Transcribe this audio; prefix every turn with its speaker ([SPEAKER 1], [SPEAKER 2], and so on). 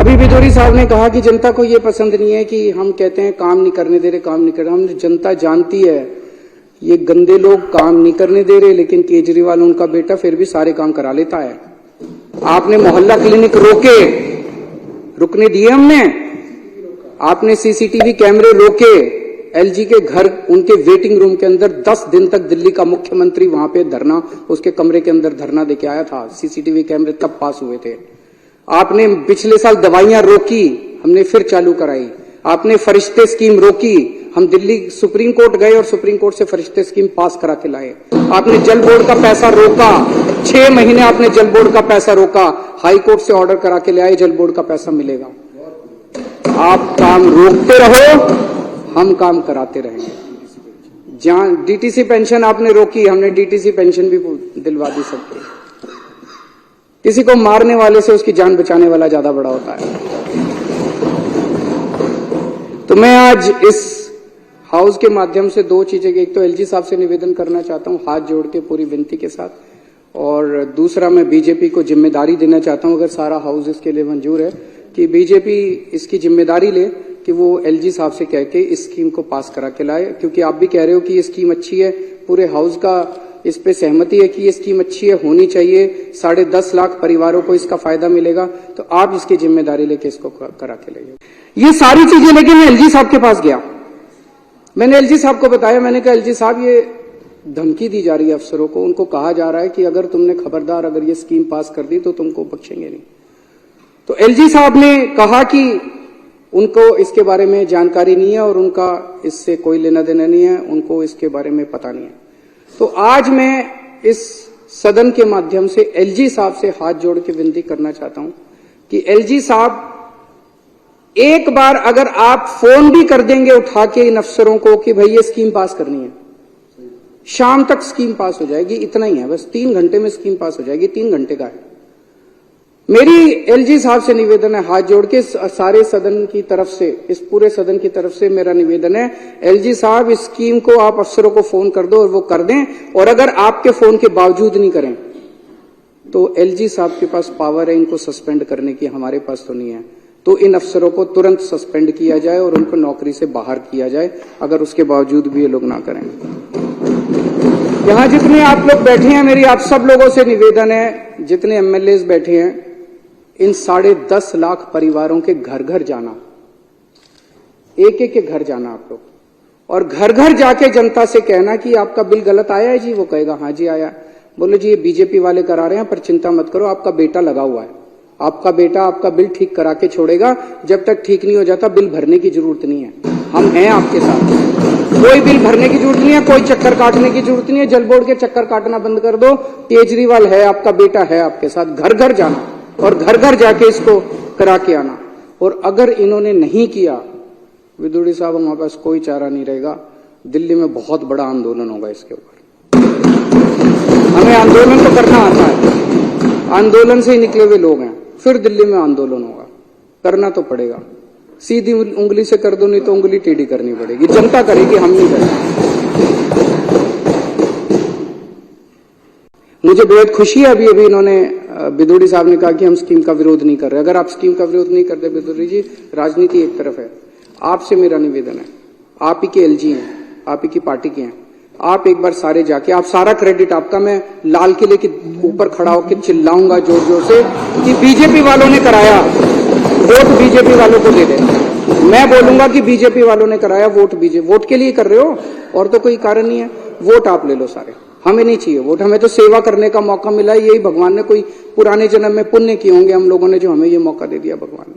[SPEAKER 1] अभी बिदोरी साहब ने कहा कि जनता को ये पसंद नहीं है कि हम कहते हैं काम नहीं करने दे रहे, काम नहीं कर रहे। हम जनता जानती है ये गंदे लोग काम नहीं करने दे रहे, लेकिन केजरीवाल उनका बेटा फिर भी सारे काम करा लेता है। आपने मोहल्ला क्लिनिक रुकने दिए हमने, आपने सीसीटीवी कैमरे रोके, एलजी के घर उनके वेटिंग रूम के अंदर 10 दिन तक दिल्ली का मुख्यमंत्री वहां पे धरना, उसके कमरे के अंदर धरना देके आया था। सीसीटीवी कैमरे तब पास हुए थे। आपने पिछले साल दवाइयां रोकी, हमने फिर चालू कराई। आपने फरिश्ते स्कीम रोकी, हम दिल्ली सुप्रीम कोर्ट गए और सुप्रीम कोर्ट से फरिश्ते स्कीम पास करा के लाए। आपने जल बोर्ड का पैसा रोका, 6 महीने आपने जल बोर्ड का पैसा रोका, हाई कोर्ट से ऑर्डर करा के ले आए, जल बोर्ड का पैसा मिलेगा। आप काम रोकते रहो, हम काम कराते रहेंगे। जहां डीटीसी पेंशन आपने रोकी, हमने डीटीसी पेंशन भी दिलवा दी सबको। किसी को मारने वाले से उसकी जान बचाने वाला ज्यादा बड़ा होता है। तो मैं आज इस हाउस के माध्यम से 2 चीजें, एक तो एलजी साहब से निवेदन करना चाहता हूं हाथ जोड़ के पूरी विनती के साथ, और दूसरा मैं बीजेपी को जिम्मेदारी देना चाहता हूं, अगर सारा हाउस इसके लिए मंजूर है, कि बीजेपी इसकी जिम्मेदारी ले कि वो एलजी साहब से कह के इस स्कीम को पास करा के लाए। क्योंकि आप भी कह रहे हो कि ये स्कीम अच्छी है, पूरे हाउस का इस पे सहमति है कि ये स्कीम अच्छी है, होनी चाहिए, 10.5 लाख परिवारों को इसका फायदा मिलेगा, तो आप इसकी जिम्मेदारी लेके इसको करा के लाइए। ये सारी चीजें लेके मैं एलजी साहब के पास गया। मैंने एलजी साहब को बताया, मैंने कहा एलजी साहब ये धमकी दी जा रही है अफसरों को, उनको कहा जा रहा है कि अगर तुमने खबरदार अगर ये स्कीम पास कर दी तो तुमको बख्शेंगे नहीं। तो एलजी साहब ने कहा कि उनको इसके बारे में जानकारी नहीं है और उनका इससे कोई लेना देना नहीं है, उनको इसके बारे में पता नहीं है। तो आज मैं इस सदन के माध्यम से एलजी साहब से हाथ जोड़ के विनती करना चाहता हूं कि एलजी साहब, एक बार अगर आप फोन भी कर देंगे उठा के इन अफसरों को कि भाई ये स्कीम पास करनी है, शाम तक स्कीम पास हो जाएगी, इतना ही है बस, 3 घंटे में स्कीम पास हो जाएगी, 3 घंटे का है। मेरी एलजी साहब से निवेदन है, हाथ जोड़ के सारे सदन की तरफ से, इस पूरे सदन की तरफ से मेरा निवेदन है, एलजी साहब इस स्कीम को आप अफसरों को फोन कर दो और वो कर दें, और अगर आपके फोन के बावजूद नहीं करें तो एलजी साहब के पास पावर है इनको सस्पेंड करने की, हमारे पास तो नहीं है। तो इन अफसरों को तुरंत सस्पेंड किया जाए और उनको नौकरी से बाहर किया जाए, अगर उसके बावजूद भी ये लोग ना करें। यहां जितने आप लोग बैठे हैं, मेरी आप सब लोगों से निवेदन है, जितने एमएलए बैठे हैं, इन 10.5 लाख परिवारों के घर घर जाना, एक एक के घर जाना आप लोग, और घर घर जाके जनता से कहना कि आपका बिल गलत आया है जी, वो कहेगा हाँ जी आया। बोले जी ये बीजेपी वाले करा रहे हैं, पर चिंता मत करो, आपका बेटा लगा हुआ है, आपका बेटा आपका बिल ठीक करा के छोड़ेगा, जब तक ठीक नहीं हो जाता बिल भरने की जरूरत नहीं है, हम हैं आपके साथ। कोई बिल भरने की जरूरत नहीं है, कोई चक्कर काटने की जरूरत नहीं है, जल बोर्ड के चक्कर काटना बंद कर दो, केजरीवाल है आपका बेटा है आपके साथ, घर घर जाना और घर घर जाके इसको करा के आना। और अगर इन्होंने नहीं किया, विदुड़ी साहब, हमारे पास कोई चारा नहीं रहेगा, दिल्ली में बहुत बड़ा आंदोलन होगा इसके ऊपर। हमें आंदोलन तो करना आता है, आंदोलन से ही निकले हुए लोग हैं, फिर दिल्ली में आंदोलन होगा, करना तो पड़ेगा। सीधी उंगली से कर दो, नहीं तो उंगली टेढ़ी करनी पड़ेगी, जनता करेगी, हम नहीं करेंगे। मुझे बेहद खुशी है, अभी इन्होंने बिदोड़ी साहब ने कहा कि हम स्कीम का विरोध नहीं कर रहे। अगर आप स्कीम का विरोध नहीं करते बिदोड़ी जी, राजनीति एक तरफ है, आपसे मेरा निवेदन है, आप ही के एलजी हैं, आप ही की पार्टी के हैं, आप एक बार सारे जाके, आप सारा क्रेडिट आपका, मैं लाल किले के ऊपर खड़ा होकर चिल्लाऊंगा जोर जोर से कि बीजेपी वालों ने कराया, वोट बीजेपी वालों को दे देना। मैं बोलूंगा कि बीजेपी वालों ने कराया, वोट के लिए कर रहे हो, और तो कोई कारण नहीं है, वोट आप ले लो सारे, हमें नहीं चाहिए वोट, हमें तो सेवा करने का मौका मिला है, यही भगवान ने कोई पुराने जन्म में पुण्य किए होंगे हम लोगों ने, जो हमें ये मौका दे दिया भगवान ने।